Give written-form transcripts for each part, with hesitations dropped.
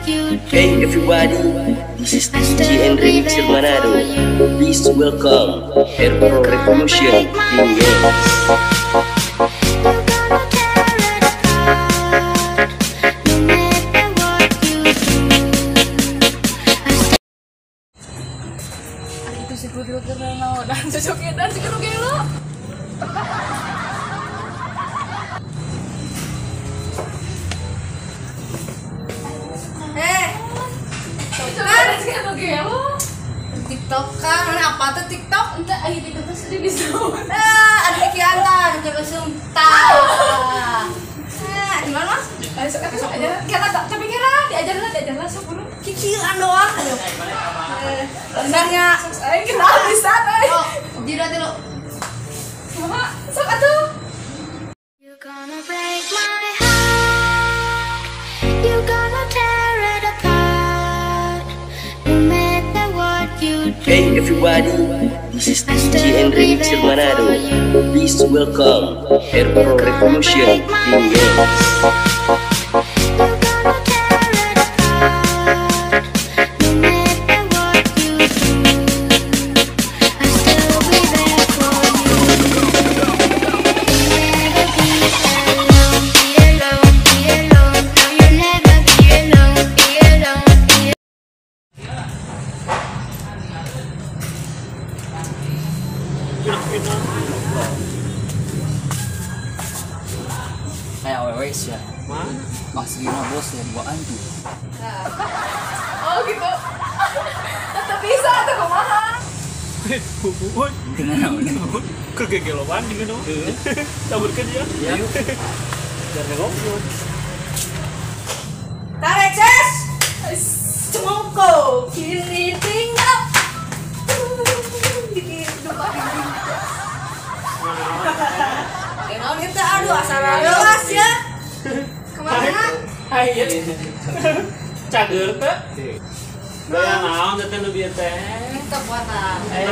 Hey everybody, this is DJ and Remixer Manado. Please welcome Airpro Revolution Itu si Putri karena dan cocoknya dan si lo. TikTok kan, mana apa tuh TikTok? Entah, ayo TikTok tuh sudah bisa. Ada kiantan, coba sumpah. Gimana mas? Besok aja. Tapi kira diajarlah sepuluh. Cicilan doang. Aduh. Sebenarnya, Kenapa bisa teh? oh, jadi lo. Mama, sok atuh. You're gonna break my heart. You're gonna tear it apart. No matter what you do. Hey everybody, this is DJ and Remixer Manado. Please welcome Airpro Revolution Kayak wewes ya. Mana? Aslinya bos ya, buaan tuh. Oh gitu. Tetap bisa tuh kumaha. Kenapa nih? Kegegeloan juga dong. Taburkan dia. Ya. Jangan ngobrol. Tarik ses. Cemoko, kini tinggal. Kenal kita aduh asal lelas ya. Kemana? Hai. Cager teh. Daya naon teh nu bieu teh. TikTok buatan. Eh,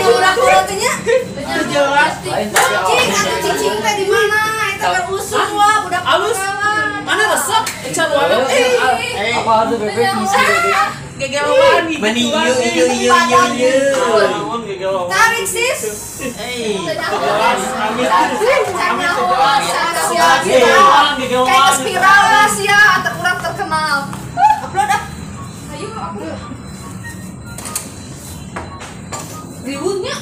Ulah kurangnya. Jelas. Cicing teh di mana? Itu kan usul wah budak Alus. Mana resep? Ecan wae. apa ada bebek ngisi bebek? Gegeloan gitu. Mani iyo. Naon gegeloan. Tarik sis. Kayak spiral lah sih ya, atau kurang terkenal. Upload ah. Ayo upload. Ributnya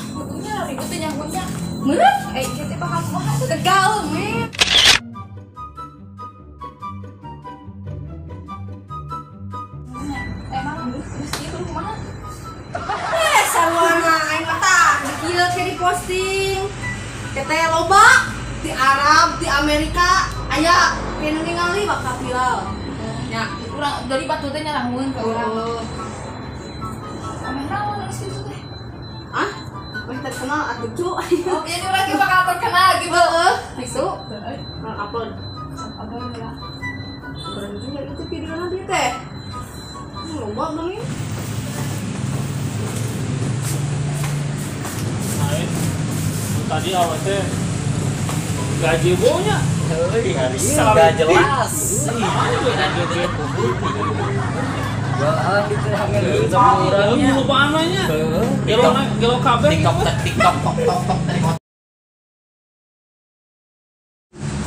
nyambutnya. Meren? Kita bakal kumaha tuh. Tegal, men. Emang meski itu kumaha? Sarwana aing mata dikieu ke di posting. Kita loba di Arab, di Amerika aya kene ningali bakal viral. Ya, kurang dari batu teh nyarangkeun ke urang. Ameh naon geus kitu teh? Ah? Wah terkenal atuh cu. Oh, jadi urang ge bakal terkenal gitu. Heeh. Itu Heeh. upload. Apa ya? Keren juga itu videonya dia teh. Loba geuning. Tadi awal teh gaji bonya. Hari enggak jelas. Buaan itu hamil sama orangnya. Lupa namanya. Gelo kabeh. TikTok tok dari kota.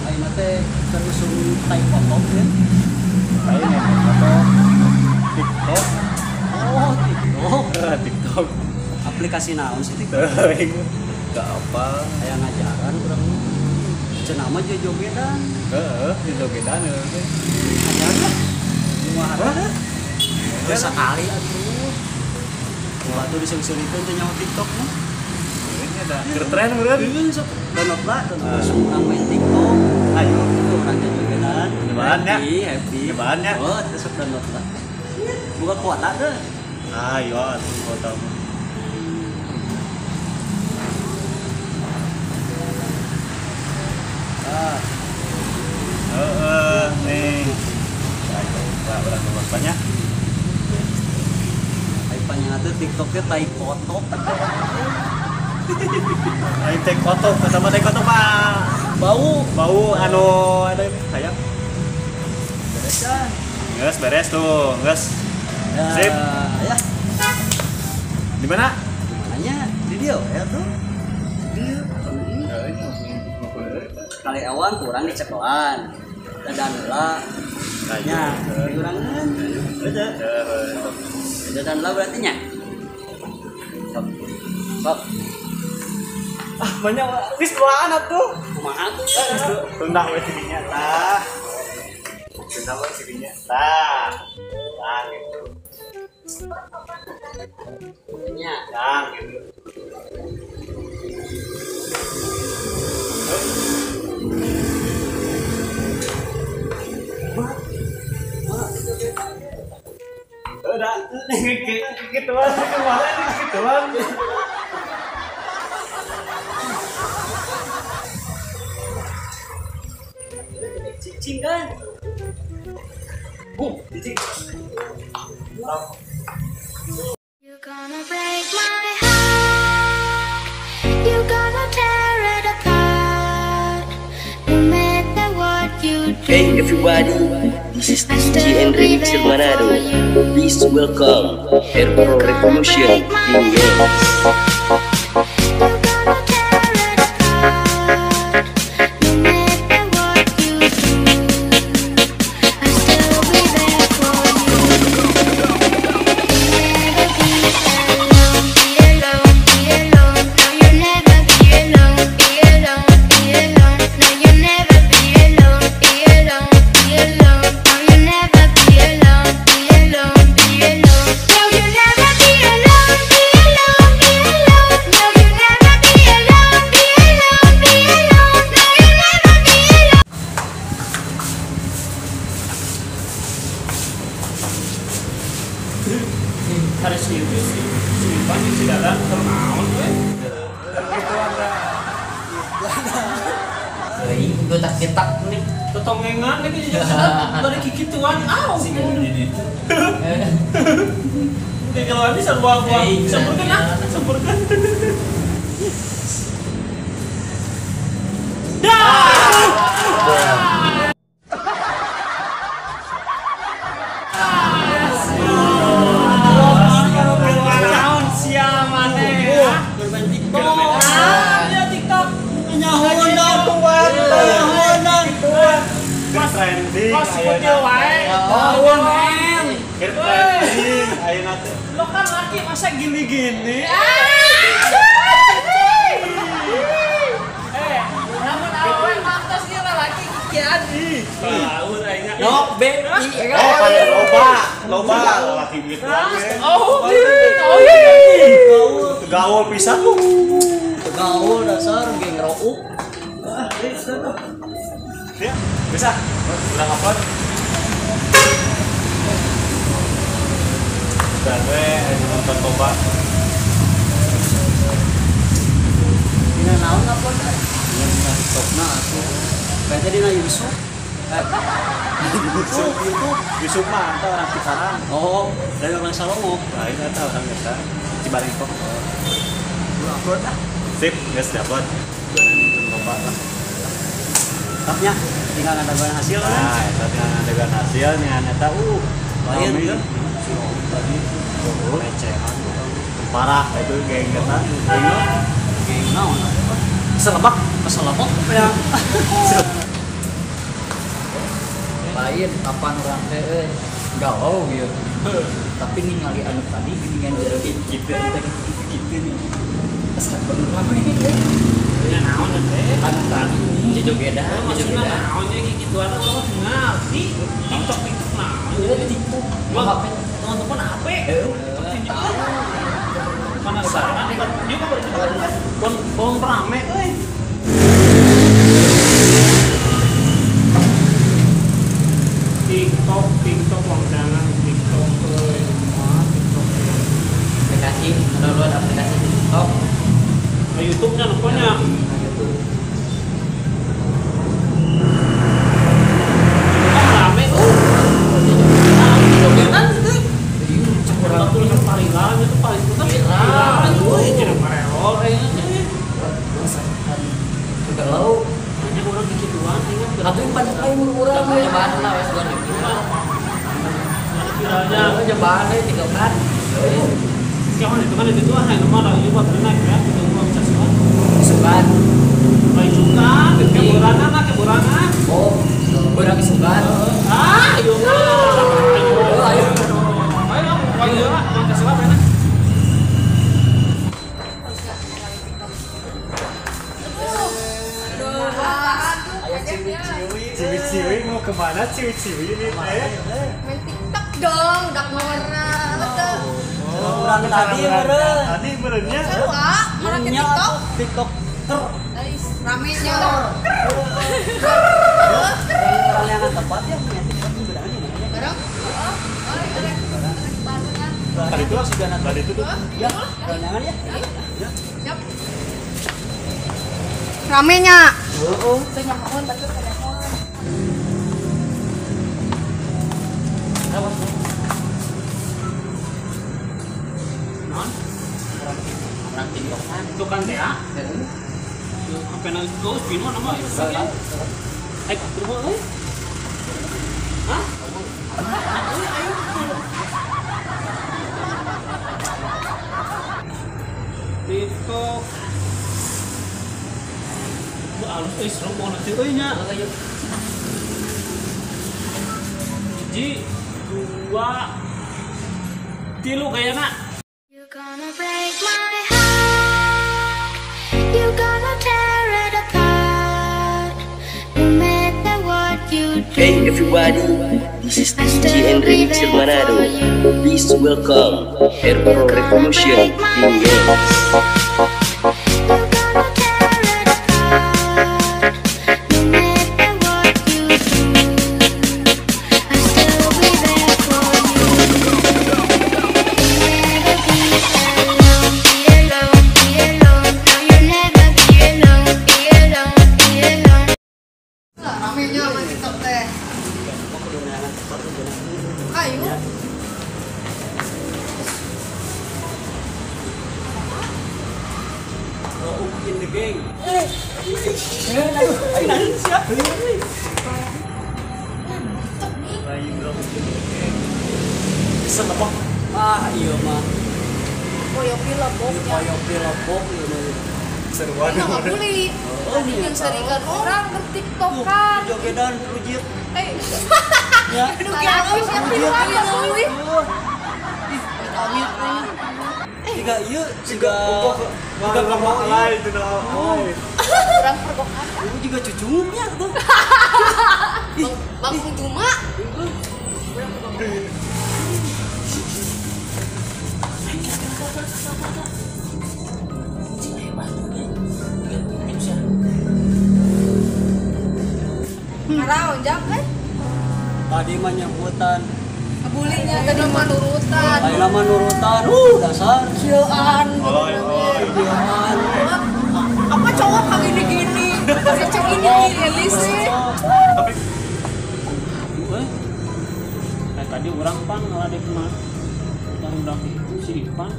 Ayo teh terusung tai pop ya. Ayo nih foto TikTok. Oh, TikTok. TikTok. Aplikasi naon sih TikTok? Gak apa. Kayak ngajaran kurang cenama jogedan. Heeh, jogedan heeh. Ajaran semua ada. Terus sekali atuh. Waktu disungsungikeun teh nyawa TikTok mah. Ini ada tren beureun. Ini sok download lah, orang main TikTok. Ayo, itu orang jogedan. Nyebaan ya? Happy. Nyebaan ya? Oh, terus sok download lah. Buka kuota deh. Ayo atuh foto. Nih. Berapa banyak? Ayo panjang atuh TikToknya tai kotok. Ayo teh kotok, sama teh kotok Pak. Bau anu ada kayak. Beresan. Gas beres tuh, gas. Sip. Ya. Di mana? Hanya di dia ya tuh. Kali awan kurang di cekelan. Dan lah. Tanya. Kurang kan. Dan lah berarti nya. Sok. Ah, banyak wis duaan atuh. Kumaha tuh? Tunda we sininya tah. Tunda we sininya tah. Tah gitu. Nya. Tah gitu. Udah, gituan, kemarin gituan. Cicing kan? Cicing. You're gonna break my heart. You're gonna tear it apart. No matter what you do. Hey everybody, this is DJ and Remix Manado. Please welcome Air Pro Revolution Harus itu sih, simpan di dalam ternaun weh. Gue tak cetak nih. Tetongengan lagi jadi dari kikituan, aw. Di kalau bisa buang sempurkan ah, sempurkan. Lo kan laki masa gini-gini. Namun awan mantas kita laki kikian. Baur aja. No, BI. Loba laki gitu. Oh Gaul pisan lu. Gaul dasar geng ngerokok. Ya, bisa. Udah ngupload. Dan nonton coba. Dina naon upload? Dina TikTokna atuh. Kayak tadi na Yusuf. Yusuf mah orang Cikarang. Oh, dari orang Salomo. Nah, ini tahu orang biasa. Cibarengkok. Lu upload ah. Sip, guys, dapat. Nonton coba lah. Tapnya tinggal ngadaguan hasil kan. Nah, eta dengan hasilnya eta Lain rame. kan. Tadi recehan parah itu geng eta. Geng naon? Selebak, keselebak ya. Lain kapan orang teh galau ya. Tapi ningali anu tadi geuningan jadi kitu nih. Kesan rame ini. Ya naon teh? Anu tadi jejogeda, Maksudnya naonnya gituan lo ngerti. TikTok naon. Iya TikTok. Lo HP Nonton apa? Penasaran kan? Dia kan bom rame, euy. TikTok wangdangan TikTok euy. TikTok. Aplikasi, download aplikasi TikTok. Nah, YouTube-nya rupanya. Rame tuh. Jogetan gitu. Tulisan parilan itu paling viral. Woi, jadi marelor kayaknya. Galau. Hanya orang dikituan ingat. Atuh pada lain urang we. Cobaan lah wes gua nih. Kiranya Jebaan tinggalkan. kawan itu kan itu hanya nomor lagi buat berenang ya, itu mau bisa sekolah. Sugan. Baik juga, keburangan. Oh, berang sugan. Ayo. Ayo, yang kesewa mana? Ciwi-ciwi mau kemana ciwi-ciwi ini? Main TikTok dong, dak warna. Kurang tadi meureun. Tadi benernya. Seru ah, orang ke TikTok. TikTok. Ramenya. Orang yang tepat ya punya TikTok bedanya mana? Bareng? Tadi itu sudah tadi itu tuh. Ya, jangan ya. Siap. Ramenya. Heeh. Saya nyaman tapi telepon. Non, Orang TikTokan. itu kan teh. Apa nang ghost pino nama itu saja. Terus Hah? TikTok. Alus seru banget nanti euy nya. Hiji, 2, 3 kayakna. You're gonna break my heart. You're gonna tear it apart. No matter what you do. Hey everybody, this is DJ Remixer Manado. Please welcome Airpro Revolution Remix. You're gonna tear it apart. No matter what you do, I'll still be there for you. Never be alone, be alone, be alone. No, you'll never be alone, be alone, be alone. Ramenya main TikTok teh. Ayo. In the gang. Bisa apa? Iya mah. Boyo pileboknya. Ayo pilopok ieu. Seruan. Nggak boleh. Tadi yang seringan orang bertiktokan. Jogedan rujit. Ya. Aduh, kira siapa yang pilih? Tiga ieu juga Juga kamu alay itu dah. Kurang pergokan. Ieu juga cucunya tuh. Bang cuma. Karau jangan. Tadi mah nyambutan. Bulinya tadi mah nurutan. Ayo lama nurutan. Dasar. Kieuan. Jangan. Apa cowok kali gini? Si cowok ini rilis sih. Tapi Tadi orang pan ngeladek mah yang udah itu si Ipan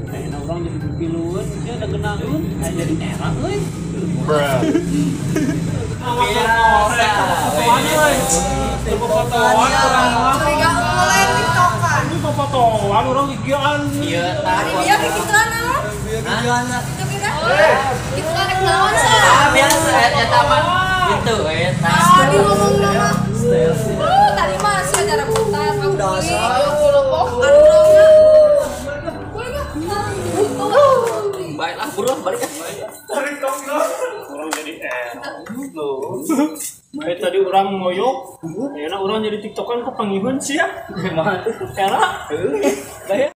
kayaknya orang jadi piluan dia udah kenaun kayak jadi era euy bruh. Curiga mulai tiktokan. ini fotoan orang gigian Iya, Hari dia kayak gitu kan? gimana? Itu kan? Itu kan yang lawan sih. Biasa ya taman. Gitu Tadi ngomong nama. Tadi masih ada rambutan, aku beli, pilebok, arulangnya. Boleh nggak? Baiklah, buruan balik ya. orang jadi era loh baik tadi orang ngoyok kayaknya orang jadi tiktokan kok panggilan sih ya gimana era gaya